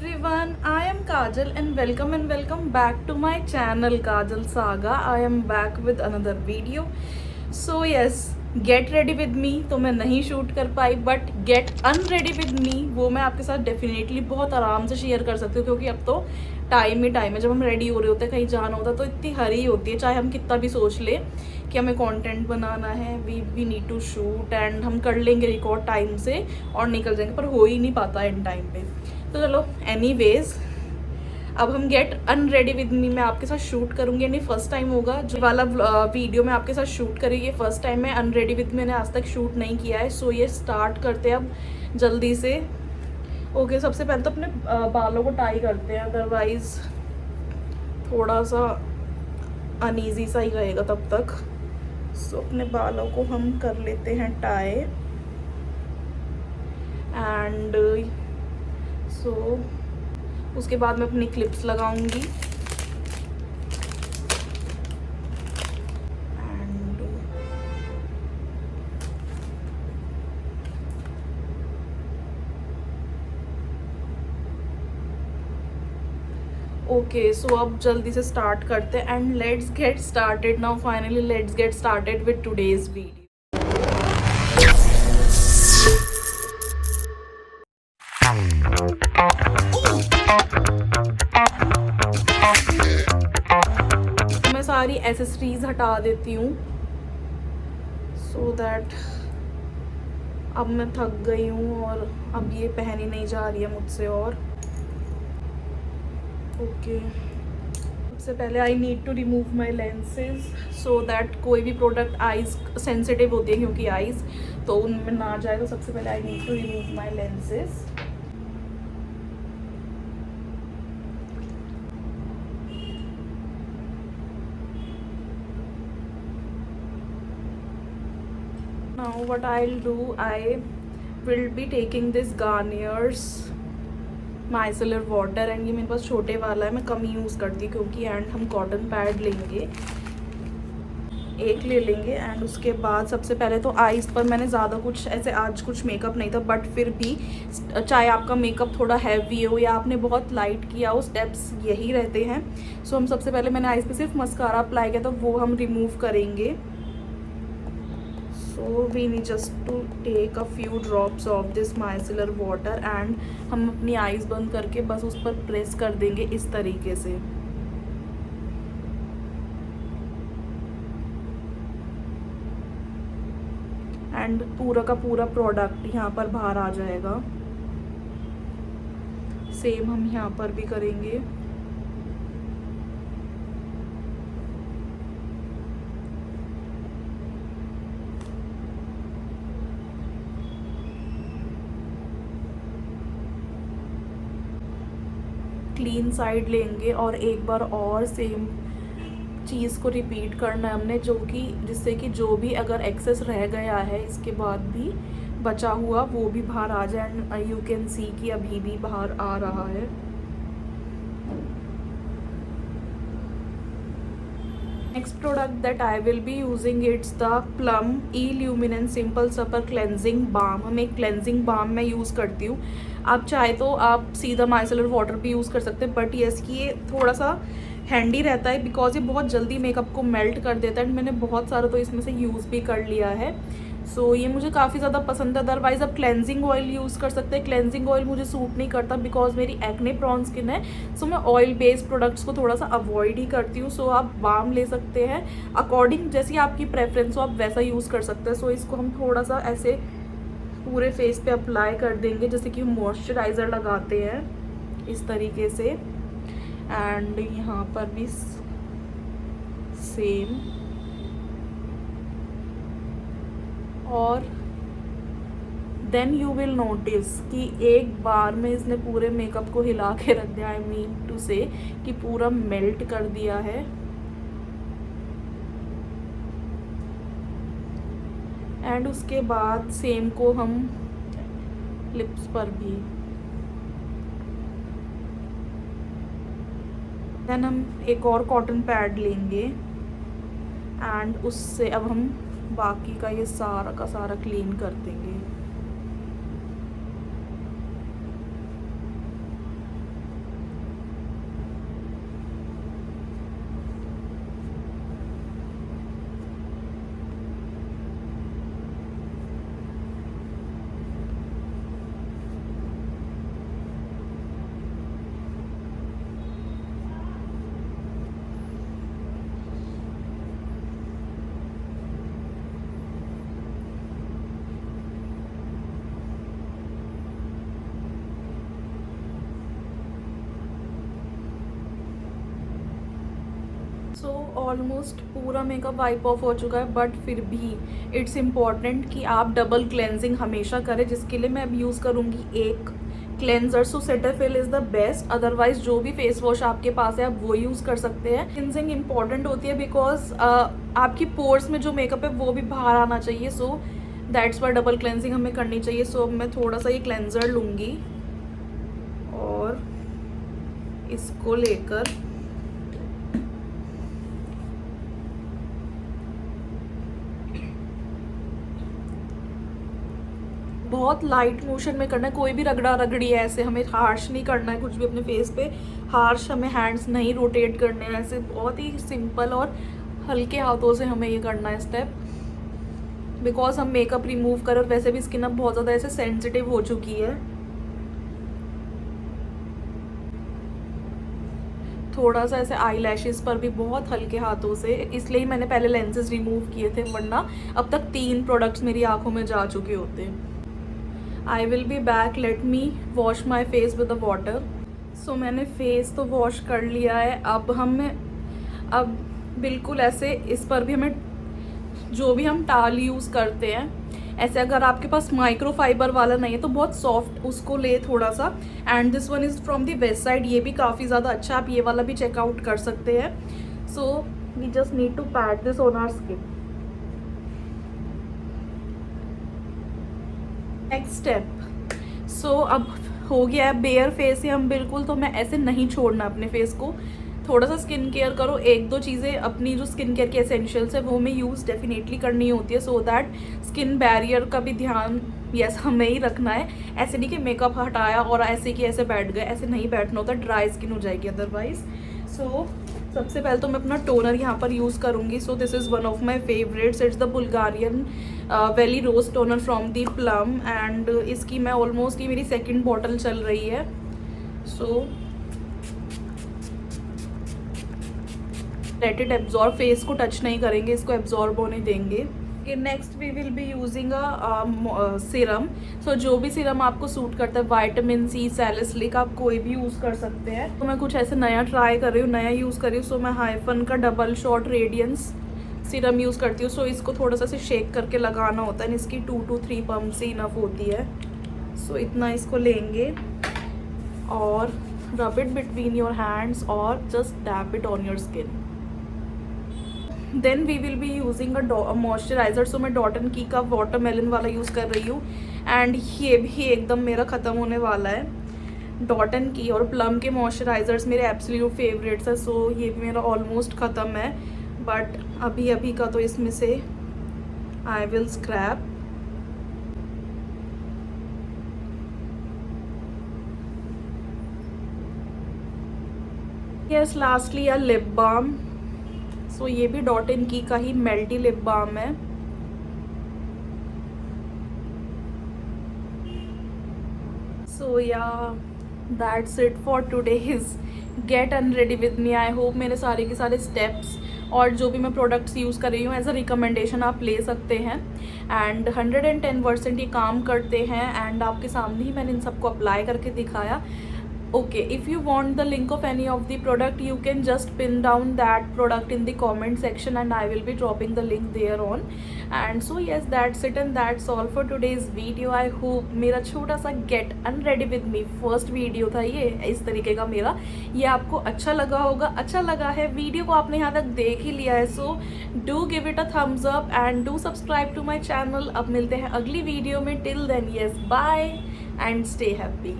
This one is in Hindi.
everyone, I am Kajal and welcome back to my channel Kajal Saga. I am back with another video. So yes, get ready with me तो मैं नहीं शूट कर पाई, but get unready with me वो मैं आपके साथ डेफिनेटली बहुत आराम से शेयर कर सकती हूँ, क्योंकि अब तो टाइम ही टाइम है। जब हम रेडी हो रहे होते हैं, कहीं जाना होता है, तो इतनी हरी होती है, चाहे हम कितना भी सोच ले कि हमें कंटेंट बनाना है, we need to shoot and हम कर लेंगे रिकॉर्ड टाइम से और निकल जाएंगे, पर हो ही नहीं पाता इन टाइम पे। तो चलो एनीवेज, अब हम गेट अनरेडी विद मी मैं आपके साथ शूट करूँगी। यानी फर्स्ट टाइम होगा जो वाला वीडियो मैं आपके साथ शूट करूँगी, ये फर्स्ट टाइम है। अनरेडी विद मैंने आज तक शूट नहीं किया है। सो ये स्टार्ट करते हैं अब जल्दी से। ओके, सबसे पहले तो अपने बालों को टाई करते हैं, अदरवाइज थोड़ा सा अनईजी सा ही रहेगा तब तक। सो अपने बालों को हम कर लेते हैं टाई एंड सो उसके बाद मैं अपनी क्लिप्स लगाऊंगी एंड ओके। सो अब जल्दी से स्टार्ट करते हैं and let's get started now. Finally let's get started with today's video. मैं सारी एसेसरीज हटा देती हूँ सो दैट अब मैं थक गई हूँ और अब ये पहनी नहीं जा रही है मुझसे। और ओके, सबसे पहले I need to remove my lenses so that कोई भी प्रोडक्ट आइज़ सेंसिटिव होती है, क्योंकि आइज़ तो उनमें ना जाए। तो सबसे पहले I need to remove my lenses. Now what I'll do, I will be taking this Garnier's micellar water and ये मेरे पास छोटे वाला है, मैं कम यूज़ करती हूँ क्योंकि एंड हम कॉटन पैड लेंगे, एक ले लेंगे। एंड उसके बाद सबसे पहले तो आईज़ पर मैंने ज़्यादा कुछ ऐसे आज कुछ मेकअप नहीं था, बट फिर भी चाहे आपका मेकअप थोड़ा हैवी हो या आपने बहुत लाइट किया हो, स्टेप्स यही रहते हैं। सो हम सबसे पहले मैंने आईज़ पे सिर्फ मस्कारा अप्लाई किया, तो वो हम रिमूव करेंगे। So we need just to take a few drops of this micellar water and हम अपनी आईज बंद करके बस उस पर प्रेस कर देंगे इस तरीके से। एंड पूरा का पूरा प्रोडक्ट यहाँ पर बाहर आ जाएगा। सेम हम यहाँ पर भी करेंगे। क्लीन साइड लेंगे और एक बार और सेम चीज़ को रिपीट करना है हमने, जो कि जिससे कि जो भी अगर एक्सेस रह गया है इसके बाद भी बचा हुआ वो भी बाहर आ जाए। एंड यू कैन सी कि अभी भी बाहर आ रहा है। Next product that I will be using, it's the Plum illuminance simple super cleansing balm. हम एक क्लेंजिंग बाम मैं यूज़ करती हूँ। आप चाहे तो आप सीधा माइसेलर वाटर भी यूज़ कर सकते हैं, बट यस कि ये थोड़ा सा हैंडी रहता है बिकॉज ये बहुत जल्दी मेकअप को मेल्ट कर देता है। एंड मैंने बहुत सारा तो इसमें से यूज़ भी कर लिया है। सो ये मुझे काफ़ी ज़्यादा पसंद है। अदरवाइज़ आप क्लेंजिंग ऑयल यूज़ कर सकते हैं। क्लेंजिंग ऑयल मुझे सूट नहीं करता बिकॉज मेरी एक्ने प्रॉन स्किन है। सो मैं ऑयल बेस्ड प्रोडक्ट्स को थोड़ा सा अवॉइड ही करती हूँ। सो आप बाम ले सकते हैं, अकॉर्डिंग जैसी आपकी प्रेफरेंस हो आप वैसा यूज़ कर सकते हैं। सो इसको हम थोड़ा सा ऐसे पूरे फेस पे अप्लाई कर देंगे, जैसे कि हम मॉइस्चराइज़र लगाते हैं इस तरीके से। एंड यहाँ पर भी सेम। और देन यू विल नोटिस कि एक बार में इसने पूरे मेकअप को हिला के रख दिया। आई मीन टू से कि पूरा मेल्ट कर दिया है। एंड उसके बाद सेम को हम लिप्स पर भी। देन हम एक और कॉटन पैड लेंगे एंड उससे अब हम बाकी का ये सारा का सारा क्लीन कर देंगे। सो ऑलमोस्ट पूरा मेकअप वाइप ऑफ हो चुका है, बट फिर भी इट्स इम्पॉर्टेंट कि आप डबल क्लेंजिंग हमेशा करें, जिसके लिए मैं अब यूज़ करूँगी एक cleanser. So Cetaphil is the best, otherwise जो भी फेस वॉश आपके पास है आप वो यूज़ कर सकते हैं। क्लेंजिंग इंपॉर्टेंट होती है बिकॉज आपकी पोर्स में जो मेकअप है वो भी बाहर आना चाहिए, so that's why double cleansing हमें करनी चाहिए। सो अब मैं थोड़ा सा ये क्लेंजर लूँगी और इसको लेकर बहुत लाइट मोशन में करना है, कोई भी रगड़ा रगड़ी है ऐसे, हमें हार्श नहीं करना है कुछ भी अपने फेस पे, हार्श हमें हैंड्स नहीं रोटेट करने हैं, ऐसे बहुत ही सिंपल और हल्के हाथों से हमें ये करना है स्टेप, बिकॉज हम मेकअप रिमूव कर और वैसे भी स्किन अब बहुत ज़्यादा ऐसे सेंसिटिव हो चुकी है। थोड़ा सा ऐसे आई लैशेज़ पर भी बहुत हल्के हाथों से, इसलिए ही मैंने पहले लेंसेज रिमूव किए थे, वरना अब तक 3 प्रोडक्ट्स मेरी आंखों में जा चुके होते। I will be back, let me wash my face with the water. So मैंने फेस तो वॉश कर लिया है, अब बिल्कुल ऐसे इस पर भी हमें जो भी हम टाल यूज़ करते हैं, ऐसे अगर आपके पास माइक्रो फाइबर वाला नहीं है तो बहुत सॉफ्ट उसको ले थोड़ा सा, and this one is from the west side, ये भी काफ़ी ज़्यादा अच्छा, आप ये वाला भी चेकआउट कर सकते हैं। So we just need to pat this on our skin. Next step, so अब हो गया है बेयर फेस है हम बिल्कुल, तो मैं ऐसे नहीं छोड़ना अपने फेस को, थोड़ा सा स्किन केयर करो, 1-2 चीज़ें अपनी जो स्किन केयर की एसेंशियल्स है वो हमें यूज़ डेफिनेटली करनी होती है, सो दैट स्किन बैरियर का भी ध्यान यस हमें ही रखना है। ऐसे नहीं कि मेकअप हटाया और ऐसे कि ऐसे बैठ गए, ऐसे नहीं बैठना होता, ड्राई स्किन हो जाएगी अदरवाइज। सो सबसे पहले तो मैं अपना टोनर यहाँ पर यूज़ करूँगी। So this is one of my favourites, it's the Bulgarian valley rose toner from the Plum, and इसकी मैं ऑलमोस्ट, ये मेरी 2nd बॉटल चल रही है। So let it absorb, face को टच नहीं करेंगे, इसको एब्जॉर्ब होने देंगे। Next we will be using a serum. So जो भी सीरम आपको सूट करता है, विटामिन सी, सैलिसिलिक, आप कोई भी यूज़ कर सकते हैं। तो मैं कुछ ऐसे नया ट्राई कर रही हूँ, नया यूज़ कर रही हूँ। सो मैं हाइफन का double shot radiance serum use करती हूँ। सो इसको थोड़ा सा से शेक करके लगाना होता है, इसकी 2 to 3 पम्प से इनफ होती है। सो इतना इसको लेंगे और rub it between your hands और just dab it on your skin. Then we will be using a moisturiser. So मैं डॉट एंड की का वाटरमेलन वाला यूज़ कर रही हूँ, एंड ये भी एकदम मेरा ख़त्म होने वाला है। डॉट एंड की और प्लम के मॉइस्चराइज़र्स मेरे एब्सोल्यूट फेवरेट्स है। सो ये भी मेरा ऑलमोस्ट ख़त्म है, बट अभी का तो इसमें से I will scrape. Yes, lastly a lip balm. So ये भी डॉट एंड की का ही मेल्टी लिप बाम है। सो या that's it for today's gate unready with me. I hope मेरे सारे के सारे स्टेप्स और जो भी मैं प्रोडक्ट्स यूज़ कर रही हूँ एज अ रिकमेंडेशन आप ले सकते हैं, एंड 110% ये काम करते हैं, एंड आपके सामने ही मैंने इन सबको अप्लाई करके दिखाया। Okay, if you want the link of any of the product, you can just pin down that product in the comment section, and I will be dropping the link there on. And so yes, that's it, and that's all for today's video. I hope मेरा छोटा सा get unready with me first video था ये इस तरीके का मेरा, ये आपको अच्छा लगा होगा। अच्छा लगा है, वीडियो को आपने यहाँ तक देख ही लिया है, so do give it a thumbs up and do subscribe to my channel। अब मिलते हैं अगली वीडियो में, till then yes, bye and stay happy।